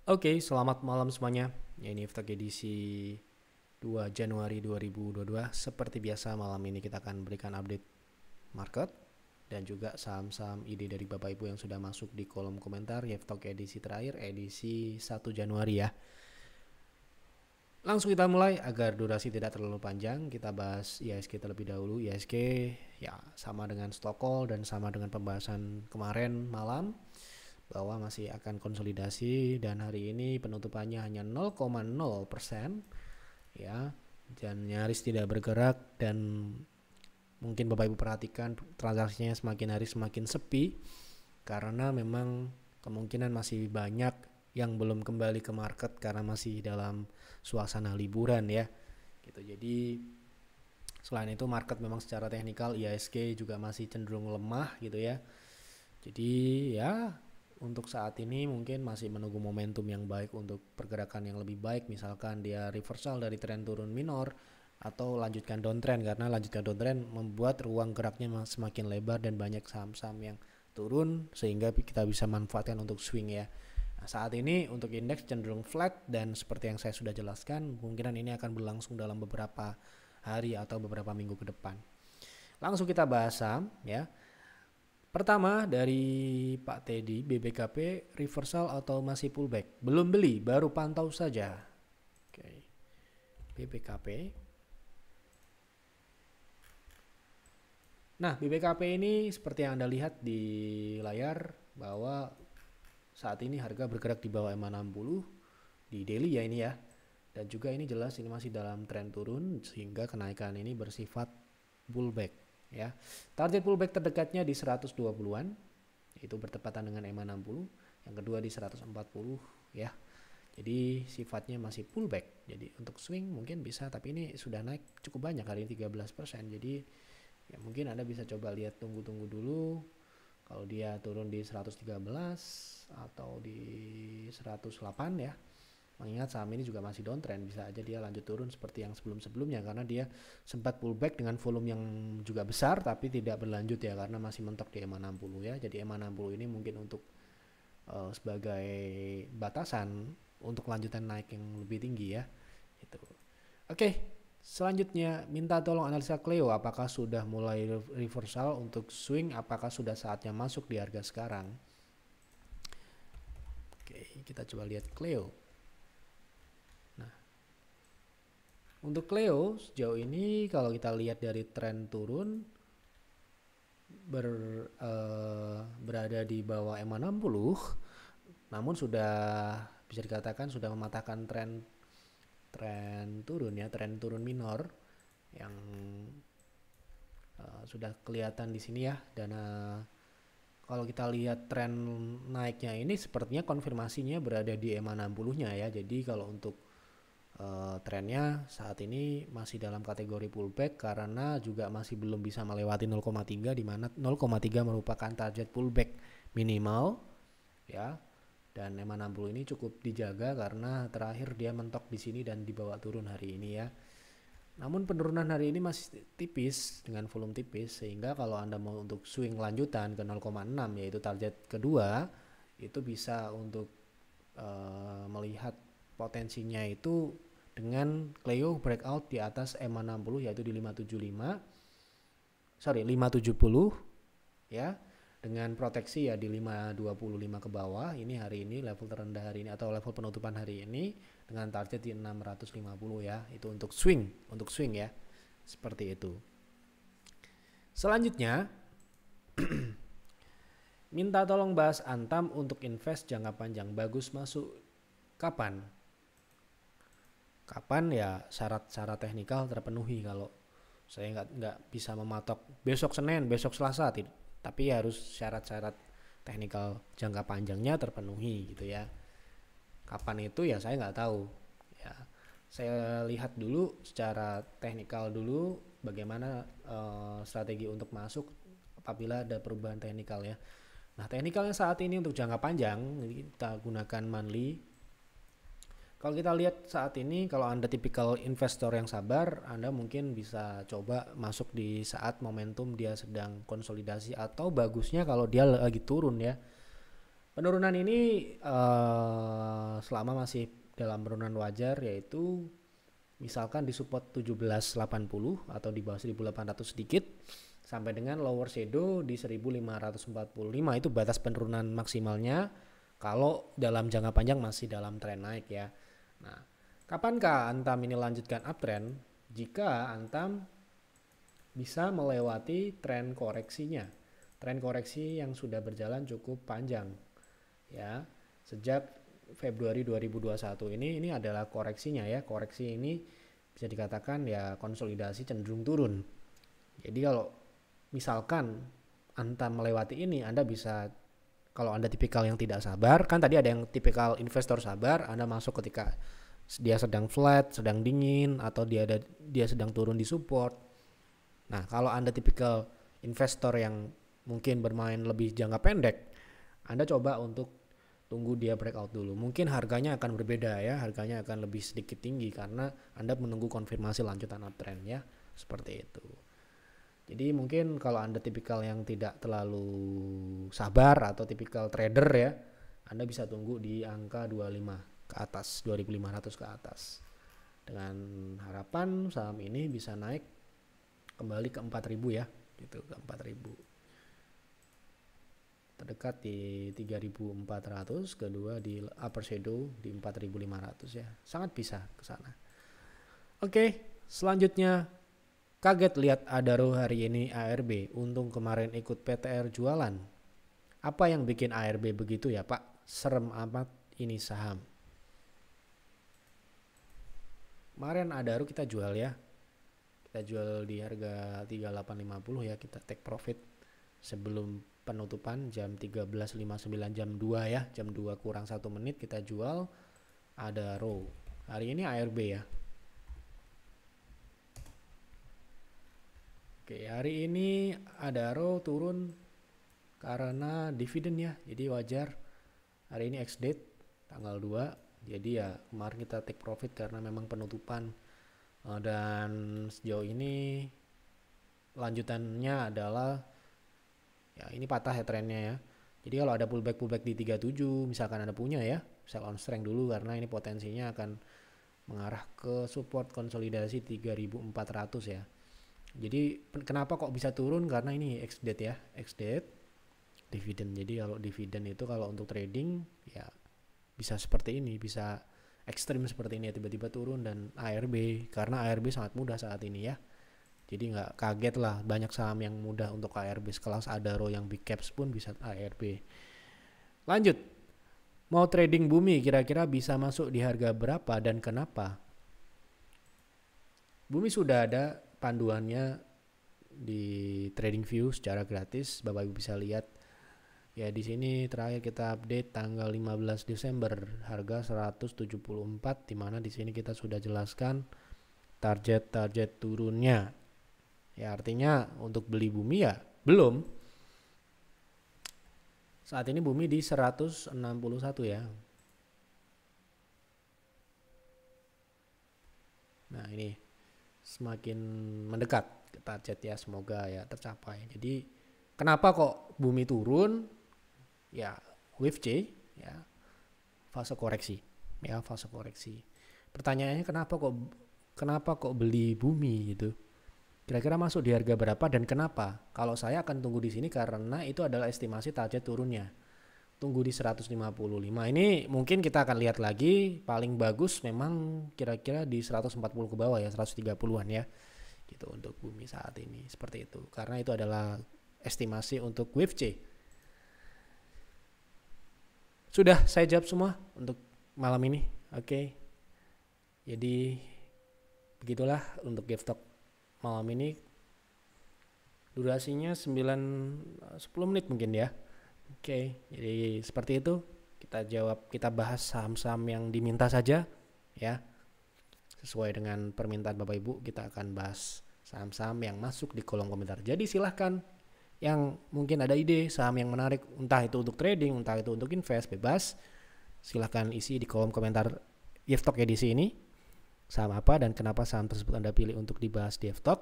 Oke, selamat malam semuanya. Ya, ini Iftak edisi 2 Januari 2022. Seperti biasa malam ini kita akan berikan update market dan juga saham-saham ide dari Bapak Ibu yang sudah masuk di kolom komentar Iftak edisi terakhir, edisi 1 Januari ya. Langsung kita mulai agar durasi tidak terlalu panjang. Kita bahas IHSG terlebih dahulu. IHSG ya sama dengan stock call dan sama dengan pembahasan kemarin malam, bahwa masih akan konsolidasi dan hari ini penutupannya hanya 0,0% ya, dan nyaris tidak bergerak. Dan mungkin Bapak Ibu perhatikan transaksinya semakin hari semakin sepi karena memang kemungkinan masih banyak yang belum kembali ke market karena masih dalam suasana liburan ya gitu. Jadi selain itu market memang secara teknikal IHSG juga masih cenderung lemah gitu ya. Jadi ya untuk saat ini mungkin masih menunggu momentum yang baik untuk pergerakan yang lebih baik, misalkan dia reversal dari tren turun minor atau lanjutkan downtrend, karena lanjutkan downtrend membuat ruang geraknya semakin lebar dan banyak saham-saham yang turun sehingga kita bisa manfaatkan untuk swing ya. Nah, saat ini untuk indeks cenderung flat dan seperti yang saya sudah jelaskan, kemungkinan ini akan berlangsung dalam beberapa hari atau beberapa minggu ke depan. Langsung kita bahas saham ya. Pertama dari Pak Teddy, BBKP reversal atau masih pullback? Belum beli, baru pantau saja. Oke. BBKP. Nah, BBKP ini seperti yang Anda lihat di layar bahwa saat ini harga bergerak di bawah MA60 di daily ya ini ya. Dan juga ini jelas ini masih dalam tren turun sehingga kenaikan ini bersifat pullback ya. Target pullback terdekatnya di 120-an, itu bertepatan dengan EMA 60. Yang kedua di 140 ya. Jadi sifatnya masih pullback. Jadi untuk swing mungkin bisa, tapi ini sudah naik cukup banyak hari ini 13%. Jadi ya mungkin Anda bisa coba lihat, tunggu dulu. Kalau dia turun di 113 atau di 108 ya. Mengingat saham ini juga masih downtrend, bisa aja dia lanjut turun seperti yang sebelum-sebelumnya karena dia sempat pullback dengan volume yang juga besar tapi tidak berlanjut ya karena masih mentok di EMA 60 ya. Jadi EMA 60 ini mungkin untuk sebagai batasan untuk lanjutan naik yang lebih tinggi ya. Itu. Oke, selanjutnya minta tolong analisa Cleo, apakah sudah mulai reversal untuk swing, apakah sudah saatnya masuk di harga sekarang. Oke, kita coba lihat Cleo. Untuk Cleo sejauh ini kalau kita lihat dari tren turun berada di bawah EMA 60, namun sudah bisa dikatakan sudah mematahkan tren turun ya, tren turun minor yang sudah kelihatan di sini ya. Dan kalau kita lihat tren naiknya ini sepertinya konfirmasinya berada di EMA 60-nya ya. Jadi kalau untuk trennya saat ini masih dalam kategori pullback karena juga masih belum bisa melewati 0,3, di mana 0,3 merupakan target pullback minimal ya. Dan EMA 60 ini cukup dijaga karena terakhir dia mentok di sini dan dibawa turun hari ini ya. Namun penurunan hari ini masih tipis dengan volume tipis, sehingga kalau Anda mau untuk swing lanjutan ke 0,6 yaitu target kedua, itu bisa untuk melihat potensinya itu dengan Cleo breakout di atas EMA 60 yaitu di 570 ya, dengan proteksi ya di 525 ke bawah. Ini hari ini level terendah hari ini atau level penutupan hari ini dengan target di 650 ya. Itu untuk swing ya. Seperti itu. Selanjutnya minta tolong bahas Antam untuk invest jangka panjang, bagus masuk kapan? Kapan ya, syarat-syarat teknikal terpenuhi. Kalau saya nggak bisa mematok besok Senin, besok Selasa, tapi harus syarat-syarat teknikal jangka panjangnya terpenuhi gitu ya. Kapan itu ya saya nggak tahu ya. Saya lihat dulu secara teknikal dulu bagaimana strategi untuk masuk apabila ada perubahan teknikal ya. Nah, teknikalnya saat ini untuk jangka panjang kita gunakan monthly. Kalau kita lihat saat ini, kalau Anda tipikal investor yang sabar, Anda mungkin bisa coba masuk di saat momentum dia sedang konsolidasi, atau bagusnya kalau dia lagi turun ya. Penurunan ini selama masih dalam penurunan wajar, yaitu misalkan di support 1780 atau di bawah 1800 sedikit sampai dengan lower shadow di 1545, itu batas penurunan maksimalnya kalau dalam jangka panjang masih dalam tren naik ya. Nah, kapankah Antam ini lanjutkan uptrend? Jika Antam bisa melewati tren koreksinya. Tren koreksi yang sudah berjalan cukup panjang ya. Sejak Februari 2021 ini adalah koreksinya ya. Koreksi ini bisa dikatakan ya konsolidasi cenderung turun. Jadi kalau misalkan Antam melewati ini, Anda bisa, kalau Anda tipikal yang tidak sabar, kan tadi ada yang tipikal investor sabar, Anda masuk ketika dia sedang flat, sedang dingin, atau dia sedang turun di support. Nah, kalau Anda tipikal investor yang mungkin bermain lebih jangka pendek, Anda coba untuk tunggu dia breakout dulu. Mungkin harganya akan berbeda ya, harganya akan lebih sedikit tinggi karena Anda menunggu konfirmasi lanjutan uptrend ya, seperti itu. Jadi mungkin kalau Anda tipikal yang tidak terlalu sabar atau tipikal trader ya, Anda bisa tunggu di angka 25 ke atas, 2500 ke atas. Dengan harapan saham ini bisa naik kembali ke 4000 ya, gitu, ke 4000. Terdekat di 3400, kedua di upper shadow di 4500 ya. Sangat bisa ke sana. Oke, selanjutnya kaget lihat Adaro hari ini ARB. Untung kemarin ikut PTR jualan. Apa yang bikin ARB begitu ya, Pak? Serem amat ini saham. Kemarin Adaro kita jual ya. Kita jual di harga 3850 ya, kita take profit sebelum penutupan jam 13.59, jam 2 ya, jam 2 kurang 1 menit kita jual Adaro. Hari ini ARB ya. Oke, hari ini Adaro turun karena dividen ya, jadi wajar. Hari ini ex date tanggal 2, jadi ya kemarin kita take profit karena memang penutupan. Dan sejauh ini lanjutannya adalah ya ini patah ya trennya ya. Jadi kalau ada pullback di 37 misalkan Anda punya ya, sell on strength dulu karena ini potensinya akan mengarah ke support konsolidasi 3400 ya. Jadi kenapa kok bisa turun? Karena ini ex date ya, ex date dividen. Jadi kalau dividen itu kalau untuk trading ya bisa seperti ini, bisa ekstrim seperti ini ya, tiba-tiba turun. Dan ARB, karena ARB sangat mudah saat ini ya. Jadi nggak kaget lah, banyak saham yang mudah untuk ARB, sekelas Adaro yang big caps pun bisa ARB. Lanjut, mau trading Bumi kira-kira bisa masuk di harga berapa dan kenapa? Bumi sudah ada panduannya di TradingView secara gratis, Bapak Ibu bisa lihat. Ya di sini terakhir kita update tanggal 15 Desember harga 174, di mana di sini kita sudah jelaskan target turunnya. Ya artinya untuk beli Bumi ya belum. Saat ini Bumi di 161 ya. Nah ini semakin mendekat ke target ya, semoga ya tercapai. Jadi kenapa kok Bumi turun? Ya wave C ya, fase koreksi ya, fase koreksi. Pertanyaannya kenapa kok beli Bumi gitu? Kira-kira masuk di harga berapa dan kenapa? Kalau saya akan tunggu di sini karena itu adalah estimasi target turunnya. Tunggu di 155. Ini mungkin kita akan lihat lagi, paling bagus memang kira-kira di 140 ke bawah ya, 130-an ya. Gitu untuk Bumi saat ini, seperti itu. Karena itu adalah estimasi untuk wave C. Sudah saya jawab semua untuk malam ini. Oke. Jadi begitulah untuk GiveTalk malam ini. Durasinya 10 menit mungkin ya. Oke, jadi seperti itu. Kita bahas saham-saham yang diminta saja ya. Sesuai dengan permintaan Bapak Ibu, kita akan bahas saham-saham yang masuk di kolom komentar. Jadi silahkan yang mungkin ada ide saham yang menarik, entah itu untuk trading, entah itu untuk invest, bebas. Silahkan isi di kolom komentar GiveTalk edisi ini. Saham apa dan kenapa saham tersebut Anda pilih untuk dibahas di GiveTalk.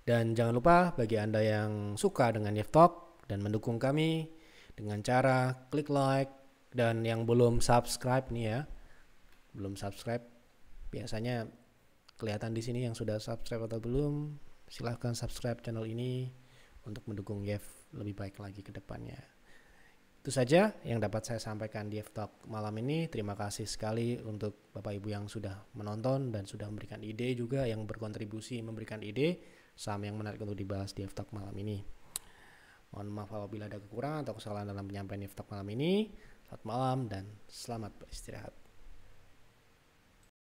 Dan jangan lupa bagi Anda yang suka dengan GiveTalk dan mendukung kami dengan cara klik like, Dan yang belum subscribe nih ya, belum subscribe, biasanya kelihatan di sini yang sudah subscribe atau belum. Silahkan subscribe channel ini untuk mendukung Yev lebih baik lagi ke depannya. Itu saja yang dapat saya sampaikan di Yev Talk malam ini. Terima kasih sekali untuk Bapak Ibu yang sudah menonton dan sudah memberikan ide juga, yang berkontribusi memberikan ide saham yang menarik untuk dibahas di Yev Talk malam ini. Mohon maaf apabila ada kekurangan atau kesalahan dalam penyampaian Yev Talk malam ini. Selamat malam dan selamat beristirahat.